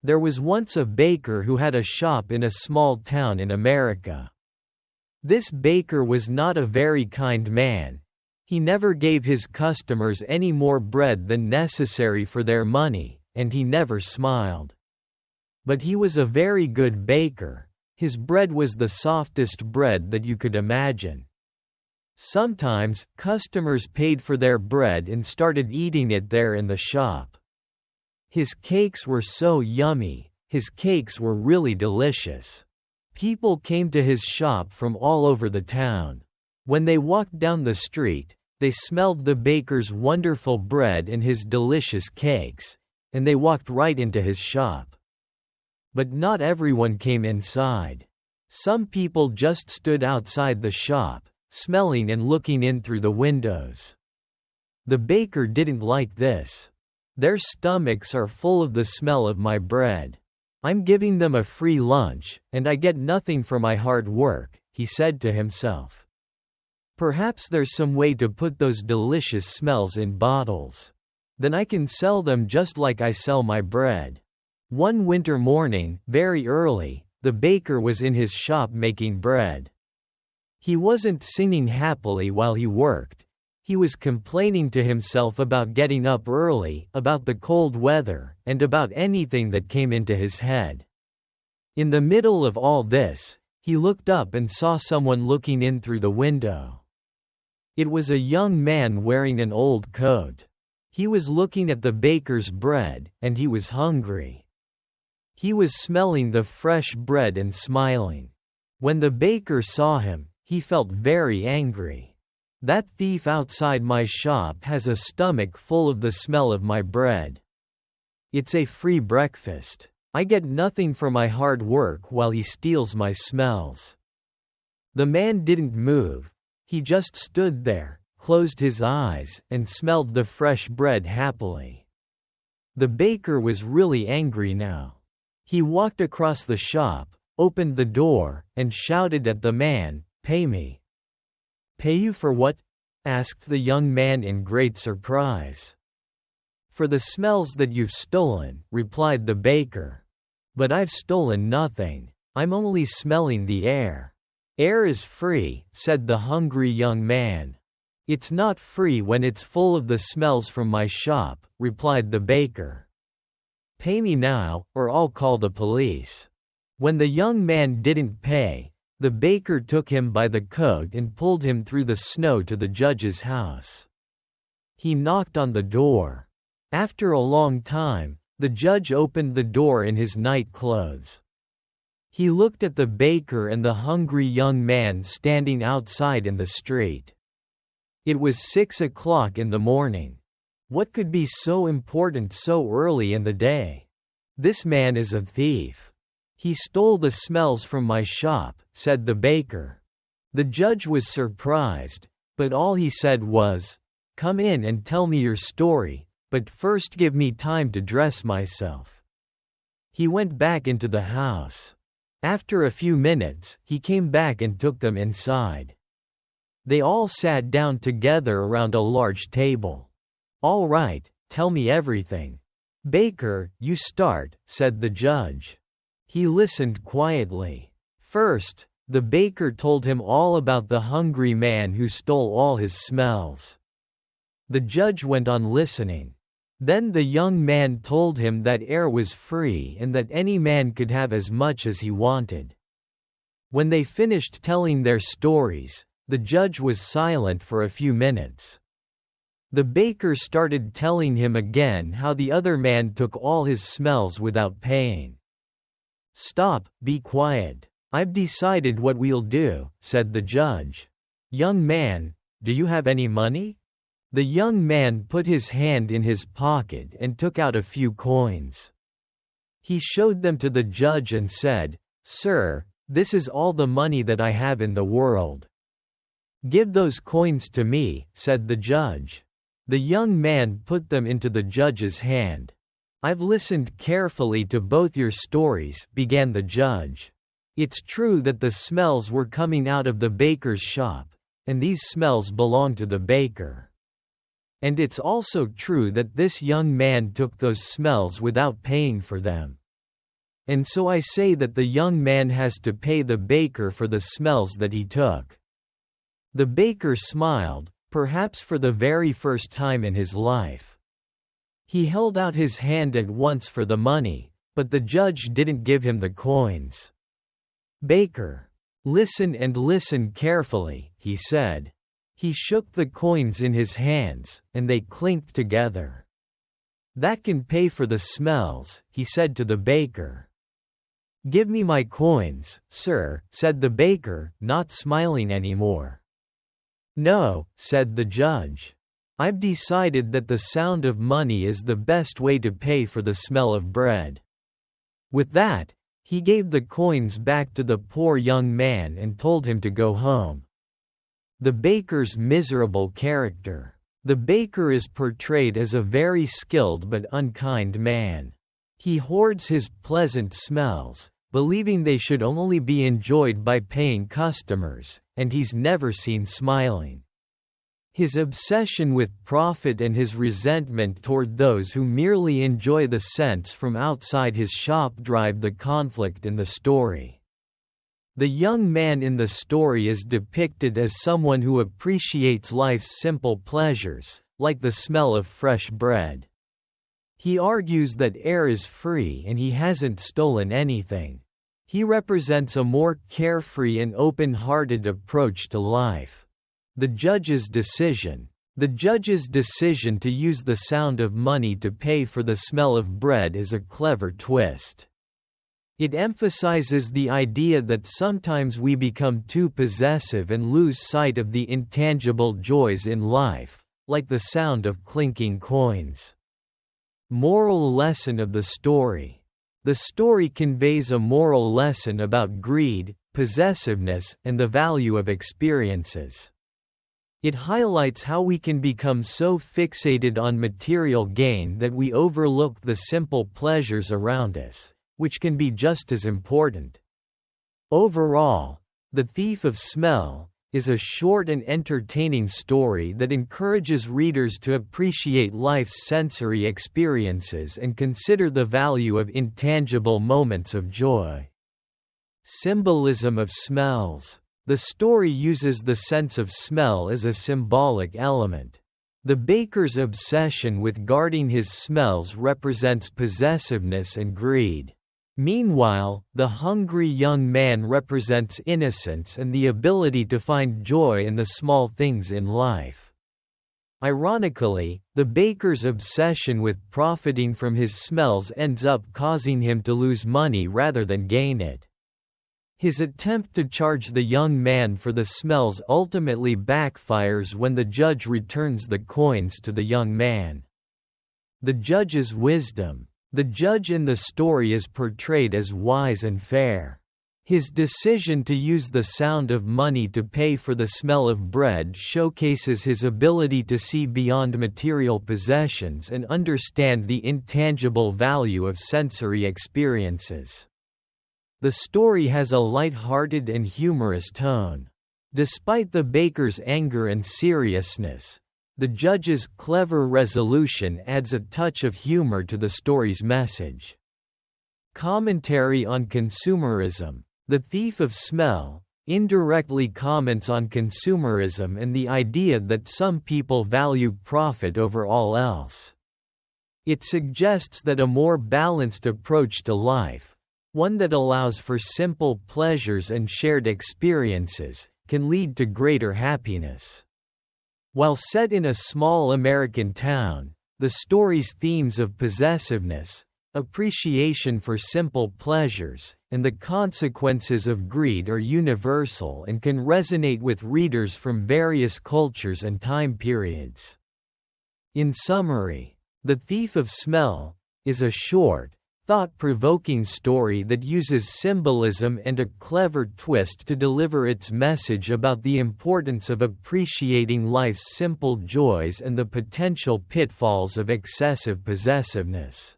There was once a baker who had a shop in a small town in America. This baker was not a very kind man. He never gave his customers any more bread than necessary for their money, and he never smiled. But he was a very good baker. His bread was the softest bread that you could imagine. Sometimes, customers paid for their bread and started eating it there in the shop. His cakes were so yummy. His cakes were really delicious. People came to his shop from all over the town. When they walked down the street, they smelled the baker's wonderful bread and his delicious cakes, and they walked right into his shop. But not everyone came inside. Some people just stood outside the shop, smelling and looking in through the windows. The baker didn't like this. Their stomachs are full of the smell of my bread. I'm giving them a free lunch, and I get nothing for my hard work, he said to himself. Perhaps there's some way to put those delicious smells in bottles. Then I can sell them just like I sell my bread. One winter morning, very early, the baker was in his shop making bread. He wasn't singing happily while he worked. He was complaining to himself about getting up early, about the cold weather, and about anything that came into his head. In the middle of all this, he looked up and saw someone looking in through the window. It was a young man wearing an old coat. He was looking at the baker's bread, and he was hungry. He was smelling the fresh bread and smiling. When the baker saw him, he felt very angry. That thief outside my shop has a stomach full of the smell of my bread. It's a free breakfast. I get nothing for my hard work while he steals my smells. The man didn't move. He just stood there, closed his eyes, and smelled the fresh bread happily. The baker was really angry now. He walked across the shop, opened the door, and shouted at the man, "Pay me." "Pay you for what?" asked the young man in great surprise. "For the smells that you've stolen," replied the baker. "But I've stolen nothing. I'm only smelling the air." "Air is free," said the hungry young man. "It's not free when it's full of the smells from my shop," replied the baker. "Pay me now, or I'll call the police." When the young man didn't pay, the baker took him by the coat and pulled him through the snow to the judge's house. He knocked on the door. After a long time, the judge opened the door in his night clothes. He looked at the baker and the hungry young man standing outside in the street. It was 6 o'clock in the morning. What could be so important so early in the day? "This man is a thief. He stole the smells from my shop," said the baker. The judge was surprised, but all he said was, "Come in and tell me your story, but first give me time to dress myself." He went back into the house. After a few minutes, he came back and took them inside. They all sat down together around a large table. "All right, tell me everything." "Baker, you start," said the judge. He listened quietly. First, the baker told him all about the hungry man who stole all his smells. The judge went on listening. Then the young man told him that air was free and that any man could have as much as he wanted. When they finished telling their stories, the judge was silent for a few minutes. The baker started telling him again how the other man took all his smells without paying. "Stop, be quiet. I've decided what we'll do," said the judge. "Young man, do you have any money?" The young man put his hand in his pocket and took out a few coins. He showed them to the judge and said, "Sir, this is all the money that I have in the world." "Give those coins to me," said the judge. The young man put them into the judge's hand. "I've listened carefully to both your stories," began the judge. "It's true that the smells were coming out of the baker's shop, and these smells belong to the baker. And it's also true that this young man took those smells without paying for them. And so I say that the young man has to pay the baker for the smells that he took." The baker smiled, perhaps for the very first time in his life. He held out his hand at once for the money, but the judge didn't give him the coins. "Baker, listen and listen carefully," he said. He shook the coins in his hands, and they clinked together. "That can pay for the smells," he said to the baker. "Give me my coins, sir," said the baker, not smiling anymore. "No," said the judge. "I've decided that the sound of money is the best way to pay for the smell of bread." With that, he gave the coins back to the poor young man and told him to go home. The baker's miserable character. The baker is portrayed as a very skilled but unkind man. He hoards his pleasant smells, believing they should only be enjoyed by paying customers, and he's never seen smiling. His obsession with profit and his resentment toward those who merely enjoy the scents from outside his shop drive the conflict in the story. The young man in the story is depicted as someone who appreciates life's simple pleasures, like the smell of fresh bread. He argues that air is free and he hasn't stolen anything. He represents a more carefree and open-hearted approach to life. The judge's decision to use the sound of money to pay for the smell of bread is a clever twist. It emphasizes the idea that sometimes we become too possessive and lose sight of the intangible joys in life, like the sound of clinking coins. Moral lesson of the story. The story conveys a moral lesson about greed, possessiveness, and the value of experiences. It highlights how we can become so fixated on material gain that we overlook the simple pleasures around us, which can be just as important. Overall, The Thief of Smell is a short and entertaining story that encourages readers to appreciate life's sensory experiences and consider the value of intangible moments of joy. Symbolism of smells. The story uses the sense of smell as a symbolic element. The baker's obsession with guarding his smells represents possessiveness and greed. Meanwhile, the hungry young man represents innocence and the ability to find joy in the small things in life. Ironically, the baker's obsession with profiting from his smells ends up causing him to lose money rather than gain it. His attempt to charge the young man for the smells ultimately backfires when the judge returns the coins to the young man. The judge's wisdom. The judge in the story is portrayed as wise and fair. His decision to use the sound of money to pay for the smell of bread showcases his ability to see beyond material possessions and understand the intangible value of sensory experiences. The story has a light-hearted and humorous tone. Despite the baker's anger and seriousness, the judge's clever resolution adds a touch of humor to the story's message. Commentary on consumerism. The Thief of Smell indirectly comments on consumerism and the idea that some people value profit over all else. It suggests that a more balanced approach to life, one that allows for simple pleasures and shared experiences, can lead to greater happiness. While set in a small American town, the story's themes of possessiveness, appreciation for simple pleasures, and the consequences of greed are universal and can resonate with readers from various cultures and time periods. In summary, The Thief of Smell is a short, thought-provoking story that uses symbolism and a clever twist to deliver its message about the importance of appreciating life's simple joys and the potential pitfalls of excessive possessiveness.